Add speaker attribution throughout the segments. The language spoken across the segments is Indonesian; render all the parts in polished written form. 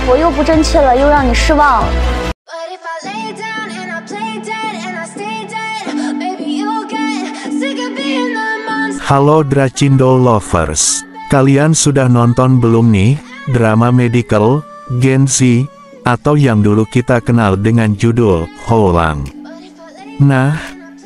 Speaker 1: 我又不争气了，又让你失望了。
Speaker 2: But if I lay down and I play dead and I stay dead, maybe you'll get sick of being the monster.
Speaker 3: Halo Dracindo Lovers, kalian sudah nonton belum nih, drama medical, Gen Z, atau yang dulu kita kenal dengan judul, Houlang. Nah,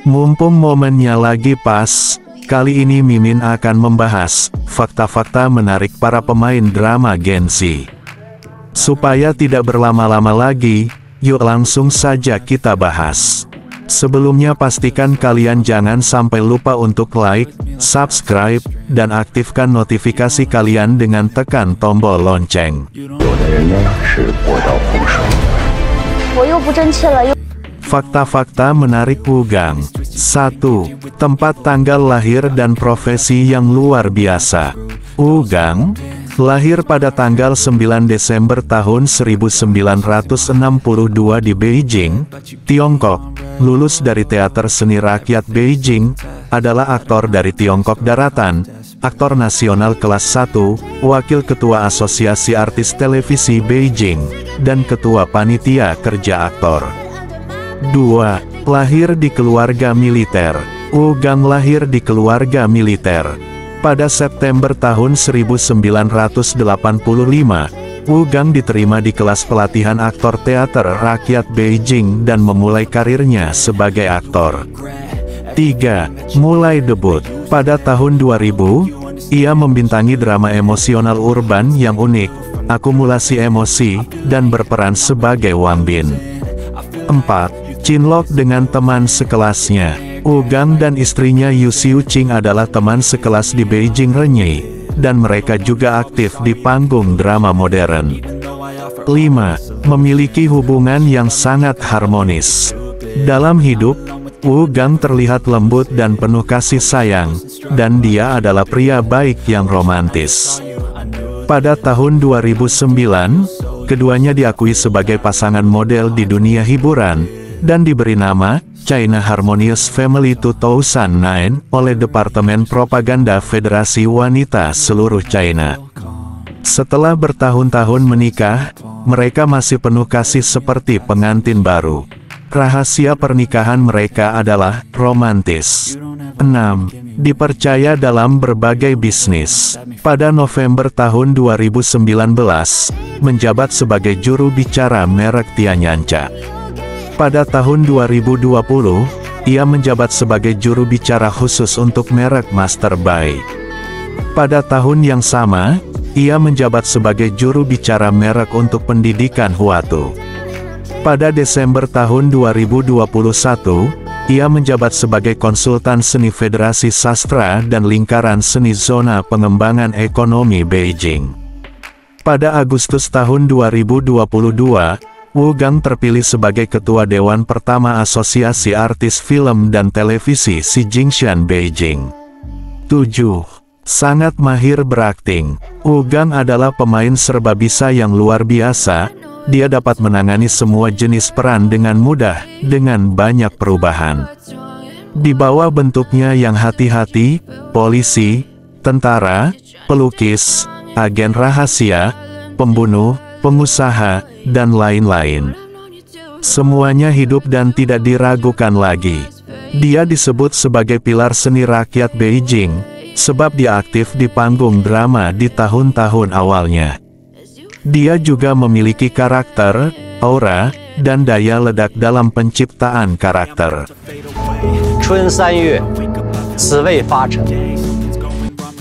Speaker 3: mumpung momennya lagi pas, kali ini Mimin akan membahas, fakta-fakta menarik para pemain drama Gen Z. Supaya tidak berlama-lama lagi, yuk langsung saja kita bahas. Sebelumnya pastikan kalian jangan sampai lupa untuk like, subscribe, dan aktifkan notifikasi kalian dengan tekan tombol lonceng. Fakta-fakta menarik Wugang. 1. Tempat tanggal lahir dan profesi yang luar biasa. Wugang lahir pada tanggal 9 Desember tahun 1962 di Beijing, Tiongkok. Lulus dari Teater Seni Rakyat Beijing, adalah aktor dari Tiongkok Daratan, aktor nasional kelas 1, wakil ketua Asosiasi Artis Televisi Beijing, dan ketua panitia kerja aktor. 2. Lahir di keluarga militer. Wugang lahir di keluarga militer. Pada September tahun 1985, Wugang diterima di kelas pelatihan aktor teater rakyat Beijing dan memulai karirnya sebagai aktor. 3. Mulai debut. Pada tahun 2000, ia membintangi drama emosional urban yang unik, Akumulasi Emosi, dan berperan sebagai Wang Bin. 4. Cinlok dengan teman sekelasnya. Wugang dan istrinya Yu Xiuqing adalah teman sekelas di Beijing Renyei, dan mereka juga aktif di panggung drama modern. 5. Memiliki hubungan yang sangat harmonis. Dalam hidup, Wugang terlihat lembut dan penuh kasih sayang, dan dia adalah pria baik yang romantis. Pada tahun 2009, keduanya diakui sebagai pasangan model di dunia hiburan, dan diberi nama China Harmonious Family 2009 oleh Departemen Propaganda Federasi Wanita Seluruh China. Setelah bertahun-tahun menikah, mereka masih penuh kasih seperti pengantin baru. Rahasia pernikahan mereka adalah romantis. 6. Dipercaya dalam berbagai bisnis. Pada November tahun 2019, menjabat sebagai juru bicara merek Tianyancha. Pada tahun 2020, ia menjabat sebagai juru bicara khusus untuk merek Master Buy. Pada tahun yang sama, ia menjabat sebagai juru bicara merek untuk pendidikan Huatu. Pada Desember tahun 2021, ia menjabat sebagai konsultan seni Federasi Sastra dan Lingkaran Seni Zona Pengembangan Ekonomi Beijing. Pada Agustus tahun 2022, Wugang terpilih sebagai Ketua Dewan Pertama Asosiasi Artis Film dan Televisi Xi Jingshan Beijing. 7. Sangat mahir berakting. Wugang adalah pemain serbabisa yang luar biasa, dia dapat menangani semua jenis peran dengan mudah, dengan banyak perubahan. Di bawah bentuknya yang hati-hati, polisi, tentara, pelukis, agen rahasia, pembunuh, pengusaha, dan lain-lain. Semuanya hidup dan tidak diragukan lagi. Dia disebut sebagai pilar seni rakyat Beijing, sebab dia aktif di panggung drama di tahun-tahun awalnya. Dia juga memiliki karakter, aura, dan daya ledak dalam penciptaan karakter.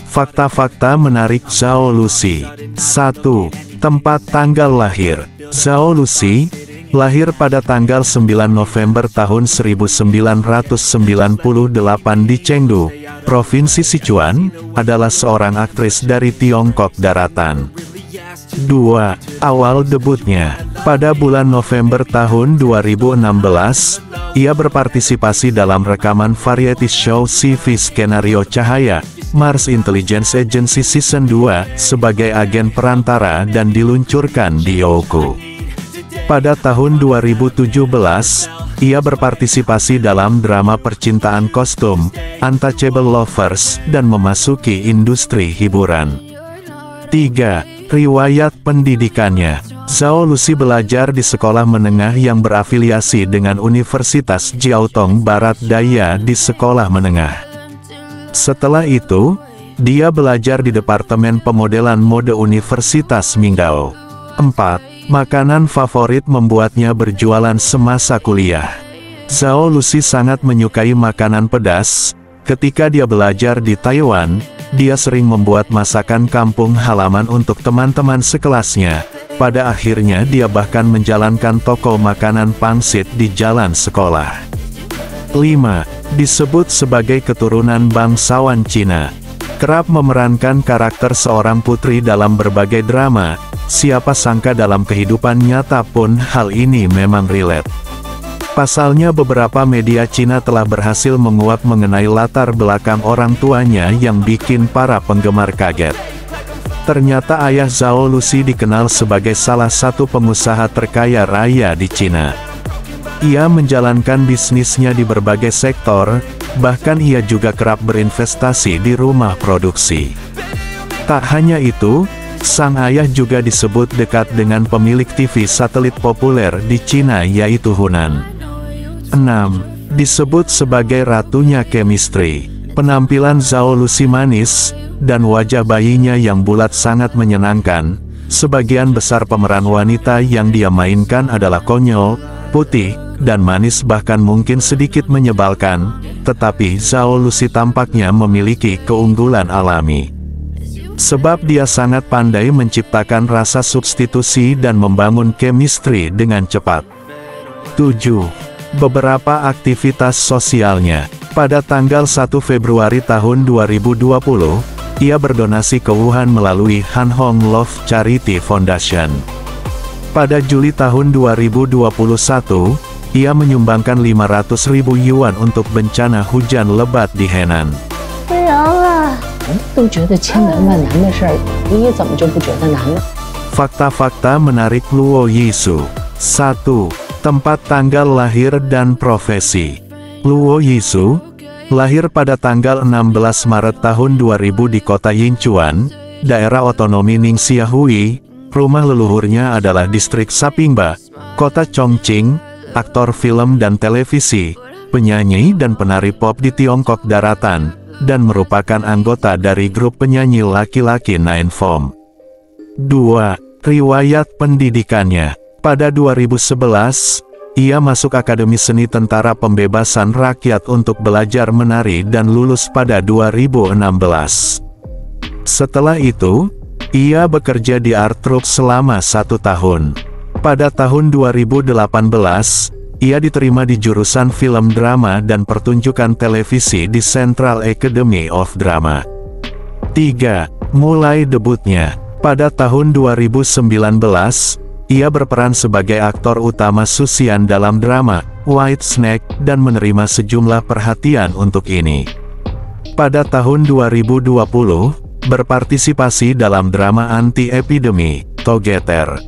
Speaker 3: Fakta-fakta menarik Zhao Lusi. 1. Tempat tanggal lahir. Zhao Lusi lahir pada tanggal 9 November tahun 1998 di Chengdu, Provinsi Sichuan, adalah seorang aktris dari Tiongkok Daratan. 2. Awal debutnya. Pada bulan November tahun 2016, ia berpartisipasi dalam rekaman variety show CV Skenario Cahaya, Mars Intelligence Agency Season 2, sebagai agen perantara dan diluncurkan di Youku. Pada tahun 2017, ia berpartisipasi dalam drama percintaan kostum, Untouchable Lovers, dan memasuki industri hiburan. 3. Riwayat pendidikannya. Zhao Lusi belajar di sekolah menengah yang berafiliasi dengan Universitas Jiaotong Barat Daya di sekolah menengah. Setelah itu, dia belajar di Departemen Pemodelan Mode Universitas Mingdao. 4. Makanan favorit membuatnya berjualan semasa kuliah. Zhao Lusi sangat menyukai makanan pedas. Ketika dia belajar di Taiwan, dia sering membuat masakan kampung halaman untuk teman-teman sekelasnya. Pada akhirnya dia bahkan menjalankan toko makanan pangsit di jalan sekolah. 5. Disebut sebagai keturunan bangsawan Cina. Kerap memerankan karakter seorang putri dalam berbagai drama. Siapa sangka dalam kehidupan nyata pun hal ini memang relate. Pasalnya beberapa media Cina telah berhasil menguak mengenai latar belakang orang tuanya yang bikin para penggemar kaget. Ternyata ayah Zhao Lusi dikenal sebagai salah satu pengusaha terkaya raya di Cina. Ia menjalankan bisnisnya di berbagai sektor, bahkan ia juga kerap berinvestasi di rumah produksi. Tak hanya itu, sang ayah juga disebut dekat dengan pemilik TV satelit populer di Cina yaitu Hunan. 6. Disebut sebagai ratunya chemistry. Penampilan Zhao Lusi manis, dan wajah bayinya yang bulat sangat menyenangkan. Sebagian besar pemeran wanita yang dia mainkan adalah konyol, putih, dan manis bahkan mungkin sedikit menyebalkan, tetapi Zhao Lusi tampaknya memiliki keunggulan alami. Sebab dia sangat pandai menciptakan rasa substitusi dan membangun chemistry dengan cepat. 7. Beberapa aktivitas sosialnya. Pada tanggal 1 Februari tahun 2020, ia berdonasi ke Wuhan melalui Han Hong Love Charity Foundation. Pada Juli tahun 2021, ia menyumbangkan 500.000 yuan untuk bencana hujan lebat di Henan.
Speaker 4: 都觉得千难万难的事儿，你怎么就不觉得难呢？
Speaker 3: Fakta-fakta menarik Luo Yisu. 1. Tempat tanggal lahir dan profesi. Luo Yisu lahir pada tanggal 16 Maret tahun 2000 di kota Yinchuan, daerah otonomi Ningxia Hui. Rumah leluhurnya adalah distrik Sapingba, kota Chongqing, aktor film dan televisi, penyanyi dan penari pop di Tiongkok Daratan, dan merupakan anggota dari grup penyanyi laki-laki Nine Form. 2. Riwayat pendidikannya. Pada 2011, ia masuk Akademi Seni Tentara Pembebasan Rakyat untuk belajar menari dan lulus pada 2016. Setelah itu, ia bekerja di art troupe selama 1 tahun. Pada tahun 2018, ia diterima di jurusan film drama dan pertunjukan televisi di Central Academy of Drama. 3. Mulai debutnya. Pada tahun 2019, ia berperan sebagai aktor utama Susian dalam drama White Snake dan menerima sejumlah perhatian untuk ini. Pada tahun 2020, berpartisipasi dalam drama anti-epidemi Together.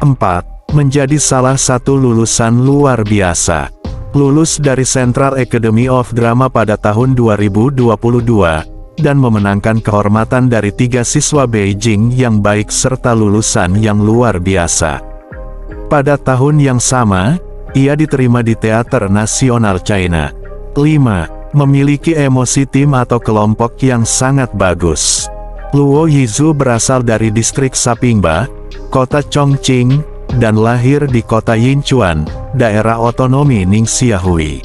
Speaker 3: 4. Menjadi salah satu lulusan luar biasa. Lulus dari Central Academy of Drama pada tahun 2022, dan memenangkan kehormatan dari 3 siswa Beijing yang baik serta lulusan yang luar biasa. Pada tahun yang sama, ia diterima di Teater Nasional China. 5. Memiliki emosi tim atau kelompok yang sangat bagus. Luo Yisu berasal dari distrik Sapingba, kota Chongqing, dan lahir di kota Yinchuan, daerah otonomi Ningxia Hui.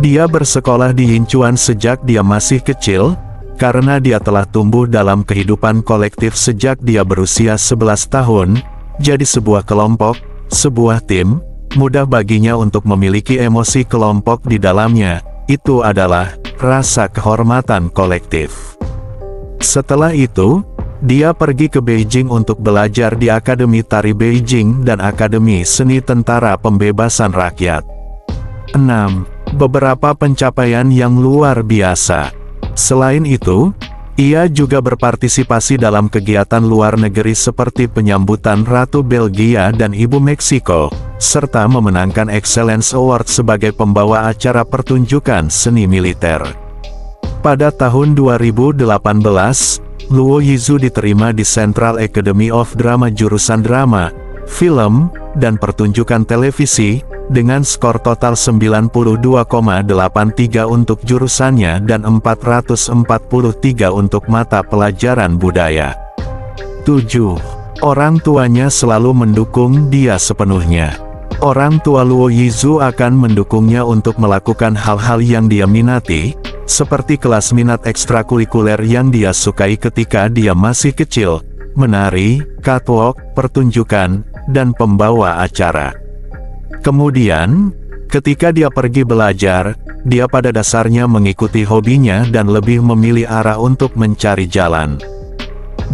Speaker 3: Dia bersekolah di Yinchuan sejak dia masih kecil, karena dia telah tumbuh dalam kehidupan kolektif sejak dia berusia 11 tahun, jadi sebuah kelompok, sebuah tim, mudah baginya untuk memiliki emosi kelompok di dalamnya, itu adalah rasa kehormatan kolektif. Setelah itu, dia pergi ke Beijing untuk belajar di Akademi Tari Beijing dan Akademi Seni Tentara Pembebasan Rakyat. 6. Beberapa pencapaian yang luar biasa. Selain itu, ia juga berpartisipasi dalam kegiatan luar negeri seperti penyambutan Ratu Belgia dan Ibu Meksiko, serta memenangkan Excellence Award sebagai pembawa acara pertunjukan seni militer. Pada tahun 2018, Luo Yizu diterima di Central Academy of Drama jurusan drama, film, dan pertunjukan televisi, dengan skor total 92,83 untuk jurusannya dan 443 untuk mata pelajaran budaya. 7. Orang tuanya selalu mendukung dia sepenuhnya. Orang tua Luo Yizu akan mendukungnya untuk melakukan hal-hal yang dia minati, seperti kelas minat ekstrakurikuler yang dia sukai ketika dia masih kecil, menari, catwalk, pertunjukan, dan pembawa acara. Kemudian, ketika dia pergi belajar, dia pada dasarnya mengikuti hobinya dan lebih memilih arah untuk mencari jalan.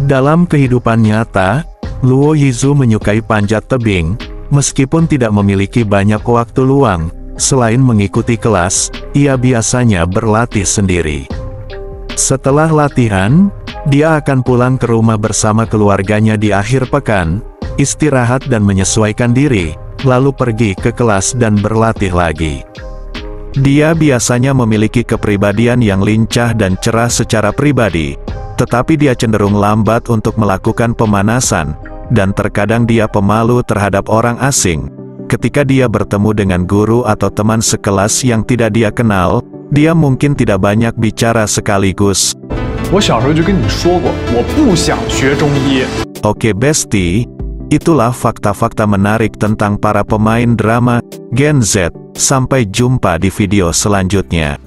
Speaker 3: Dalam kehidupan nyata, Luo Yizu menyukai panjat tebing, meskipun tidak memiliki banyak waktu luang. Selain mengikuti kelas, ia biasanya berlatih sendiri. Setelah latihan, dia akan pulang ke rumah bersama keluarganya di akhir pekan, istirahat dan menyesuaikan diri, lalu pergi ke kelas dan berlatih lagi. Dia biasanya memiliki kepribadian yang lincah dan cerah secara pribadi, tetapi dia cenderung lambat untuk melakukan pemanasan, dan terkadang dia pemalu terhadap orang asing. Ketika dia bertemu dengan guru atau teman sekelas yang tidak dia kenal, dia mungkin tidak banyak bicara sekaligus. Oke bestie, itulah fakta-fakta menarik tentang para pemain drama Gen Z. Sampai jumpa di video selanjutnya.